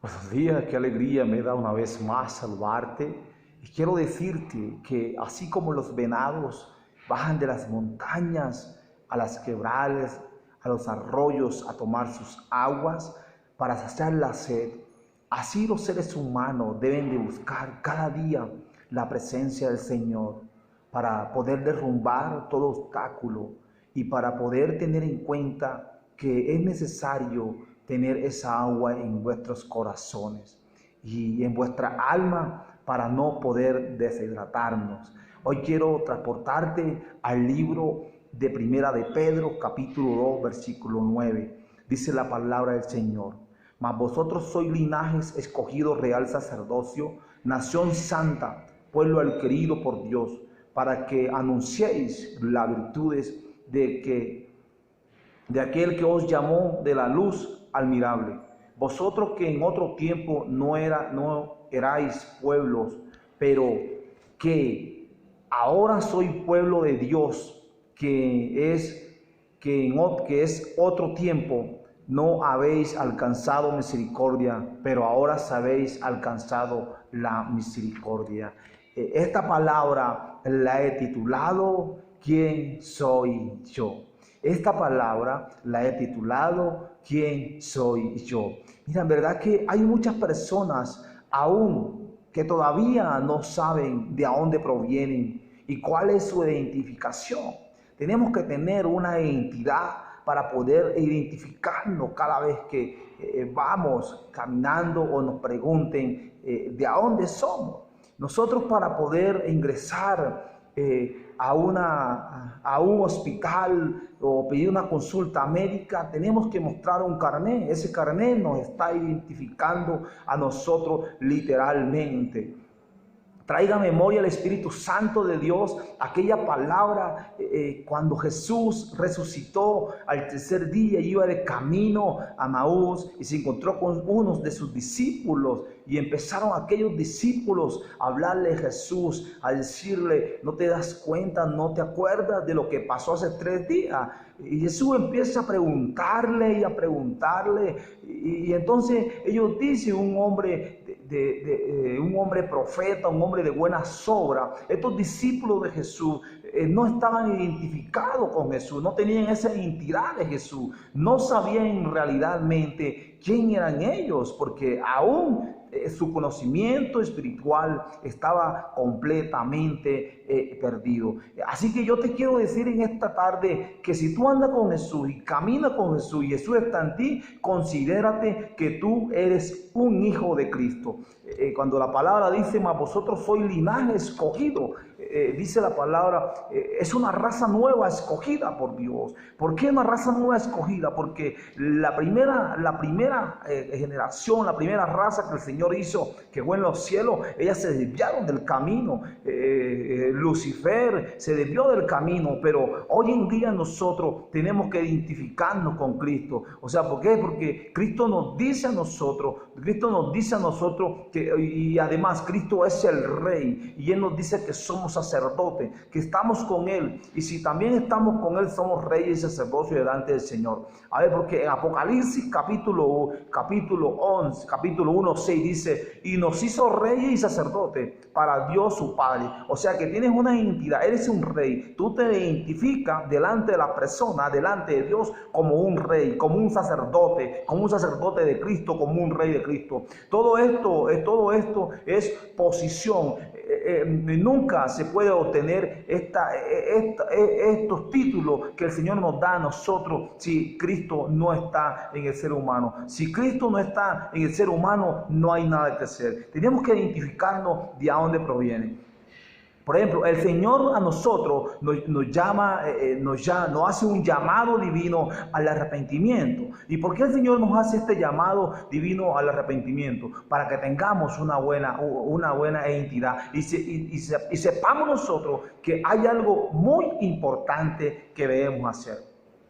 Buenos días, qué alegría me da una vez más saludarte. Y quiero decirte que así como los venados bajan de las montañas a las quebradas, a los arroyos a tomar sus aguas para saciar la sed, así los seres humanos deben de buscar cada día la presencia del Señor para poder derrumbar todo obstáculo y para poder tener en cuenta que es necesario tener esa agua en vuestros corazones y en vuestra alma para no poder deshidratarnos. Hoy quiero transportarte al libro de Primera de Pedro, capítulo 2, versículo 9. Dice la palabra del Señor: mas vosotros sois linajes escogido, real sacerdocio, nación santa, pueblo adquirido por Dios, para que anunciéis las virtudes de aquel que os llamó de la luz admirable. Vosotros que en otro tiempo no erais pueblos, pero que ahora sois pueblo de Dios, que es otro tiempo, no habéis alcanzado misericordia, pero ahora habéis alcanzado la misericordia. Esta palabra la he titulado ¿Quién soy yo? Esta palabra la he titulado ¿Quién soy yo? Mira, en verdad que hay muchas personas aún que todavía no saben de dónde provienen y cuál es su identificación. Tenemos que tener una identidad para poder identificarnos cada vez que vamos caminando o nos pregunten de dónde somos. Nosotros, para poder ingresar a un hospital o pedir una consulta médica, tenemos que mostrar un carnet. Ese carnet nos está identificando a nosotros literalmente. Traiga a memoria el Espíritu Santo de Dios aquella palabra cuando Jesús resucitó al tercer día y iba de camino a Maús y se encontró con unos de sus discípulos, y empezaron aquellos discípulos a hablarle a Jesús, a decirle: no te das cuenta, no te acuerdas de lo que pasó hace 3 días. Y Jesús empieza a preguntarle y a preguntarle, y entonces ellos dicen: un hombre profeta, un hombre de buenas obras. Estos discípulos de Jesús no estaban identificados con Jesús, no tenían esa identidad de Jesús, no sabían realmente quién eran ellos, porque aún su conocimiento espiritual estaba completamente perdido. Así que yo te quiero decir en esta tarde que si tú andas con Jesús y caminas con Jesús y Jesús está en ti, considérate que tú eres un hijo de Cristo. Cuando la palabra dice: mas vosotros sois linaje escogido, dice la palabra, es una raza nueva escogida por Dios. ¿Por qué una raza nueva escogida? Porque la primera generación, la primera raza que el Señor hizo, que fue en los cielos, ellas se desviaron del camino. Lucifer se desvió del camino, pero hoy en día nosotros tenemos que identificarnos con Cristo. O sea, ¿por qué? Porque Cristo nos dice a nosotros que, y además Cristo es el Rey, y Él nos dice que somos sacerdotes, que estamos con Él, y si también estamos con Él, somos reyes y sacerdotes delante del Señor. A ver, porque en Apocalipsis capítulo 11, capítulo 1, 6 dice: y nos hizo reyes y sacerdotes para Dios su Padre. O sea que tienes una identidad, eres un rey, tú te identificas delante de la persona, delante de Dios, como un rey, como un sacerdote de Cristo, como un rey de Cristo. Todo esto es posición. Nunca se puede obtener estos títulos que el Señor nos da a nosotros si Cristo no está en el ser humano. Si Cristo no está en el ser humano, no hay nada que hacer. Tenemos que identificarnos de dónde proviene. Por ejemplo, el Señor a nosotros nos hace un llamado divino al arrepentimiento. ¿Y por qué el Señor nos hace este llamado divino al arrepentimiento? Para que tengamos una buena identidad y sepamos nosotros que hay algo muy importante que debemos hacer.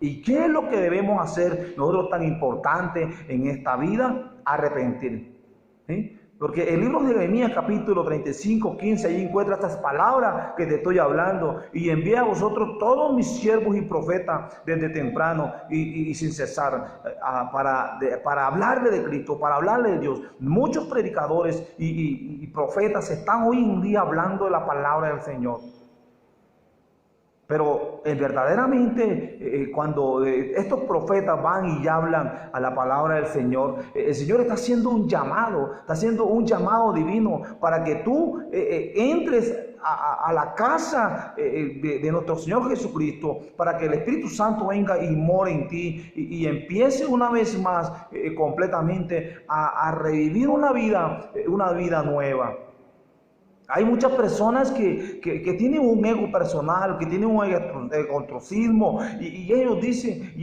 ¿Y qué es lo que debemos hacer nosotros tan importante en esta vida? Arrepentir. ¿Sí? Porque el libro de Jeremías capítulo 35, 15, ahí encuentra estas palabras que te estoy hablando. Y envié a vosotros todos mis siervos y profetas desde temprano y sin cesar para hablarle de Cristo, para hablarle de Dios. Muchos predicadores y profetas están hoy en día hablando de la palabra del Señor. Pero verdaderamente cuando estos profetas van y hablan a la palabra del Señor, el Señor está haciendo un llamado divino para que tú entres a la casa de nuestro Señor Jesucristo, para que el Espíritu Santo venga y more en ti y empiece una vez más completamente a revivir una vida nueva. Hay muchas personas que tienen un ego personal, que tienen un egocentrismo y ellos dicen,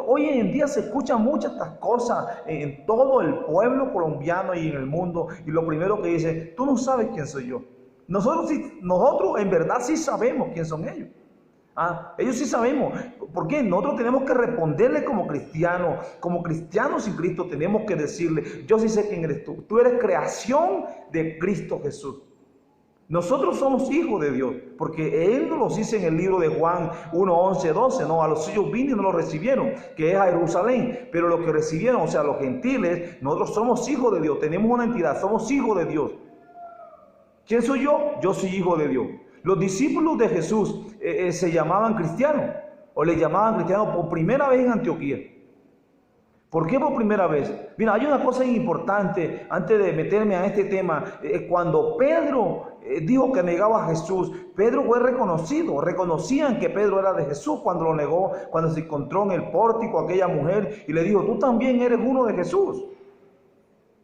hoy en día se escuchan muchas estas cosas en todo el pueblo colombiano y en el mundo, y lo primero que dice, tú no sabes quién soy yo. Nosotros en verdad sí sabemos quién son ellos. Ellos sí sabemos. ¿Por qué? Nosotros tenemos que responderle como cristianos en Cristo tenemos que decirle, yo sí sé quién eres tú. Tú eres creación de Cristo Jesús. Nosotros somos hijos de Dios, porque Él nos lo dice en el libro de Juan 1, 11, 12, ¿no? A los suyos vino y no lo recibieron, que es a Jerusalén, pero los que recibieron, o sea, los gentiles, nosotros somos hijos de Dios, tenemos una entidad, somos hijos de Dios. ¿Quién soy yo? Yo soy hijo de Dios. Los discípulos de Jesús se llamaban cristianos, o le llamaban cristianos por primera vez en Antioquía. ¿Por qué por primera vez? Mira, hay una cosa importante antes de meterme a este tema. Cuando Pedro dijo que negaba a Jesús, Pedro fue reconocido. Reconocían que Pedro era de Jesús cuando lo negó, cuando se encontró en el pórtico aquella mujer y le dijo, tú también eres uno de Jesús.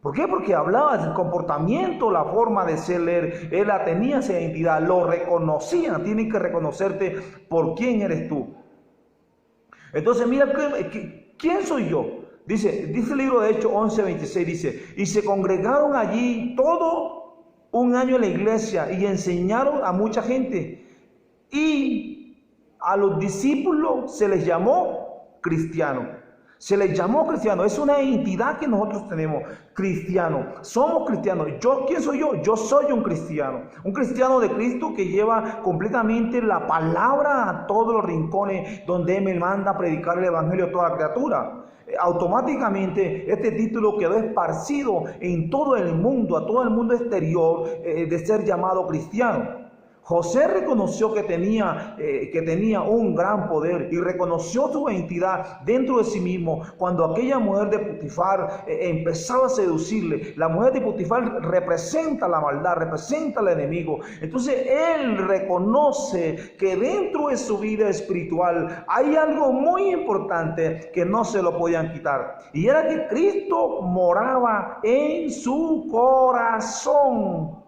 ¿Por qué? Porque hablaba del comportamiento, la forma de ser, él la tenía esa identidad, lo reconocían. Tienen que reconocerte por quién eres tú. Entonces mira, ¿quién soy yo? Dice el libro de Hechos 11:26, dice, y se congregaron allí todo un año en la iglesia y enseñaron a mucha gente. Y a los discípulos se les llamó cristianos. Se les llamó cristiano. Es una identidad que nosotros tenemos. Cristiano. Somos cristianos. ¿Quién soy yo? Yo soy un cristiano. Un cristiano de Cristo que lleva completamente la palabra a todos los rincones donde Él me manda a predicar el evangelio a toda criatura. Automáticamente este título quedó esparcido en todo el mundo, a todo el mundo exterior de ser llamado cristiano. José reconoció que tenía un gran poder y reconoció su identidad dentro de sí mismo cuando aquella mujer de Potifar empezaba a seducirle. La mujer de Potifar representa la maldad, representa al enemigo. Entonces él reconoce que dentro de su vida espiritual hay algo muy importante que no se lo podían quitar. Y era que Cristo moraba en su corazón.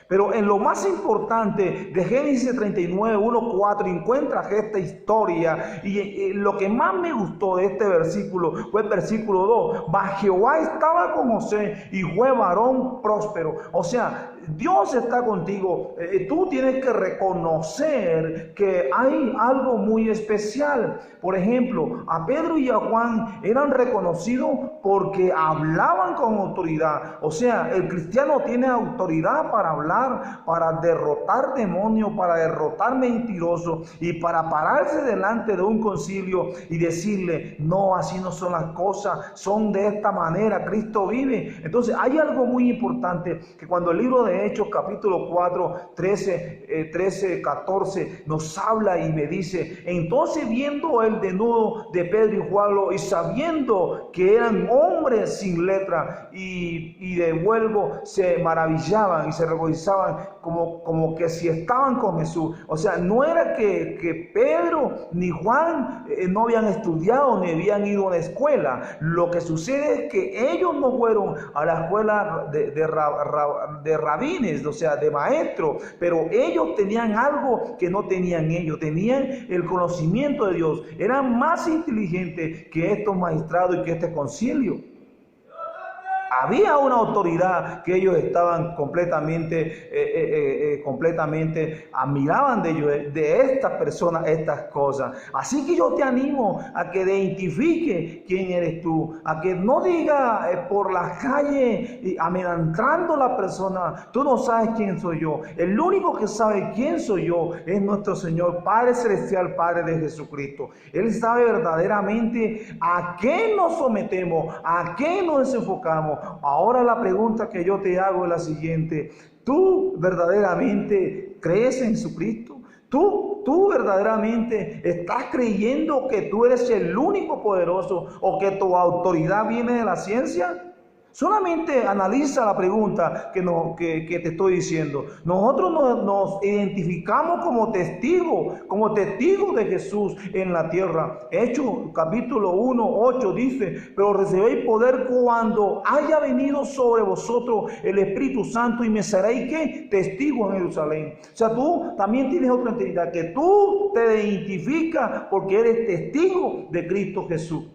Pero en lo más importante de Génesis 39, 1, 4, encuentras esta historia. Y lo que más me gustó de este versículo fue el versículo 2. Jehová estaba con José y fue varón próspero. O sea, Dios está contigo. Tú tienes que reconocer que hay algo muy especial. Por ejemplo, a Pedro y a Juan eran reconocidos porque hablaban con autoridad. O sea, el cristiano tiene autoridad para hablar, para derrotar demonios, para derrotar mentirosos y para pararse delante de un concilio y decirle, no, así no son las cosas, son de esta manera, Cristo vive. Entonces hay algo muy importante que cuando el libro de Hechos capítulo 4, 13, 14 nos habla y me dice, entonces viendo el desnudo de Pedro y Juan y sabiendo que eran hombres sin letra y de vuelvo se maravillaban y se regocijaban como que si estaban con Jesús. O sea, no era que Pedro ni Juan no habían estudiado ni habían ido a una escuela. Lo que sucede es que ellos no fueron a la escuela de rabines, o sea, de maestros, pero ellos tenían algo que no tenían ellos, tenían el conocimiento de Dios, eran más inteligentes que estos magistrados y que este concilio. Había una autoridad que ellos estaban completamente admiraban de ellos, de estas personas, estas cosas. Así que yo te animo a que identifique quién eres tú, a que no diga por la calle amenazando a la persona, tú no sabes quién soy yo. El único que sabe quién soy yo es nuestro Señor, Padre Celestial, Padre de Jesucristo. Él sabe verdaderamente a qué nos sometemos, a qué nos enfocamos. Ahora la pregunta que yo te hago es la siguiente: ¿tú verdaderamente crees en Jesucristo? ¿Tú verdaderamente estás creyendo que tú eres el único poderoso o que tu autoridad viene de la ciencia? Solamente analiza la pregunta que te estoy diciendo. Nosotros nos identificamos como testigos de Jesús en la tierra. Hechos capítulo 1, 8 dice: pero recibiréis poder cuando haya venido sobre vosotros el Espíritu Santo y me seréis ¿qué? Testigos en Jerusalén. O sea, tú también tienes otra identidad, que tú te identificas porque eres testigo de Cristo Jesús.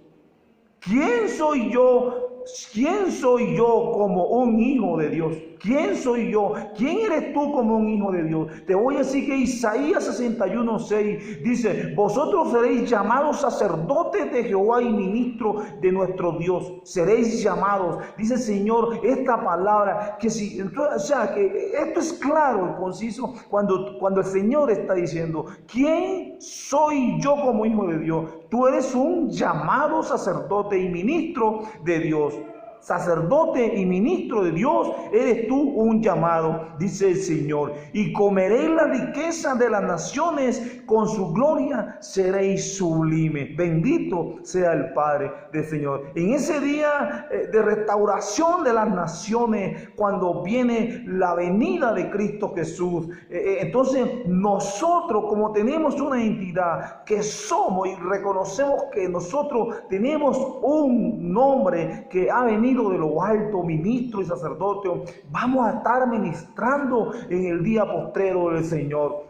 ¿Quién soy yo? ¿Quién soy yo como un hijo de Dios? ¿Quién soy yo? ¿Quién eres tú como un hijo de Dios? Te voy a decir que Isaías 61:6 dice: vosotros seréis llamados sacerdotes de Jehová y ministros de nuestro Dios. Seréis llamados, dice el Señor, esta palabra, que si, o sea, que esto es claro y conciso cuando el Señor está diciendo: ¿quién soy yo como hijo de Dios? Tú eres un llamado sacerdote y ministro de Dios. Sacerdote y ministro de Dios, eres tú un llamado, dice el Señor. Y comeréis la riqueza de las naciones, con su gloria seréis sublimes. Bendito sea el Padre del Señor. En ese día de restauración de las naciones, cuando viene la venida de Cristo Jesús, entonces nosotros, como tenemos una identidad que somos y reconocemos que nosotros tenemos un nombre que ha venido de lo alto, ministro y sacerdote, vamos a estar ministrando en el día postrero del Señor.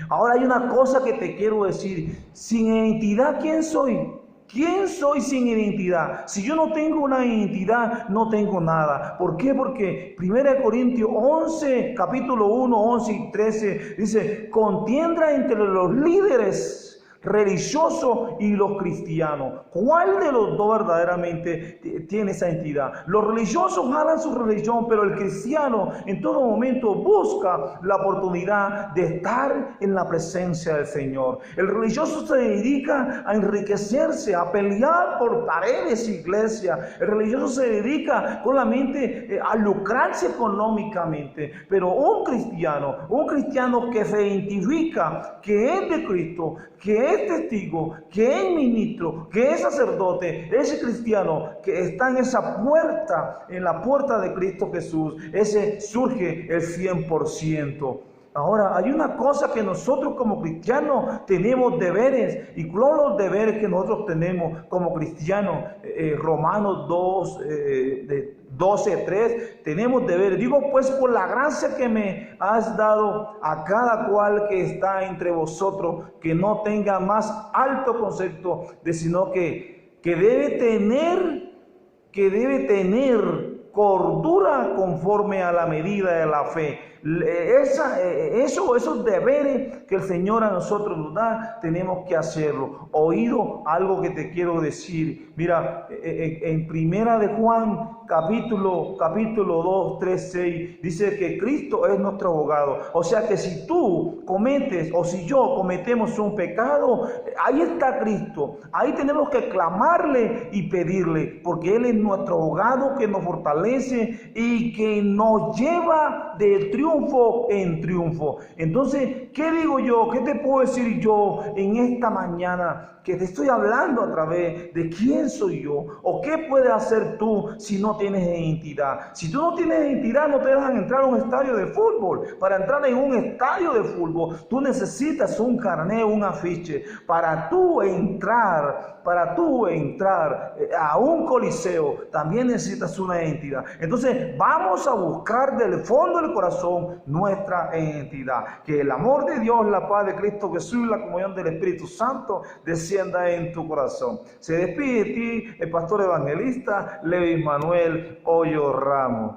Ahora hay una cosa que te quiero decir: sin identidad, ¿quién soy? ¿Quién soy sin identidad? Si yo no tengo una identidad, no tengo nada. ¿Por qué? Porque 1 Corintios 11, capítulo 1, 11 y 13 dice: contienda entre los líderes religiosos y los cristianos. ¿Cuál de los dos verdaderamente tiene esa entidad? Los religiosos jalan su religión, pero el cristiano en todo momento busca la oportunidad de estar en la presencia del Señor. El religioso se dedica a enriquecerse, a pelear por paredes y iglesias. El religioso se dedica solamente a lucrarse económicamente. Pero un cristiano que se identifica que es de Cristo, que es testigo, que es ministro, que es sacerdote, ese cristiano que está en esa puerta, en la puerta de Cristo Jesús, ese surge el 100%. Ahora, hay una cosa que nosotros como cristianos tenemos deberes, y los deberes que nosotros tenemos como cristianos, Romanos 12:3, tenemos deberes. Digo pues, por la gracia que me has dado a cada cual que está entre vosotros, que no tenga más alto concepto de sino que debe tener cordura conforme a la medida de la fe. Esos deberes que el Señor a nosotros nos da, tenemos que hacerlo. Oído, algo que te quiero decir. Mira, en Primera de Juan, capítulo 2, 3, 6, dice que Cristo es nuestro abogado. O sea que si tú cometes, o si yo cometemos un pecado, ahí está Cristo. Ahí tenemos que clamarle y pedirle, porque Él es nuestro abogado que nos fortalece y que nos lleva de triunfo en triunfo. Entonces, ¿qué digo yo? ¿Qué te puedo decir yo en esta mañana? Que te estoy hablando a través de quién soy yo, o qué puedes hacer tú si no tienes identidad. Si tú no tienes identidad, no te dejan entrar a un estadio de fútbol. Para entrar en un estadio de fútbol, tú necesitas un carnet, un afiche. Para tú entrar a un coliseo, también necesitas una identidad. vida. Entonces vamos a buscar del fondo del corazón nuestra identidad. Que el amor de Dios, la paz de Cristo Jesús y la comunión del Espíritu Santo descienda en tu corazón. Se despide de ti el pastor evangelista Levis Manuel Hoyo Ramos.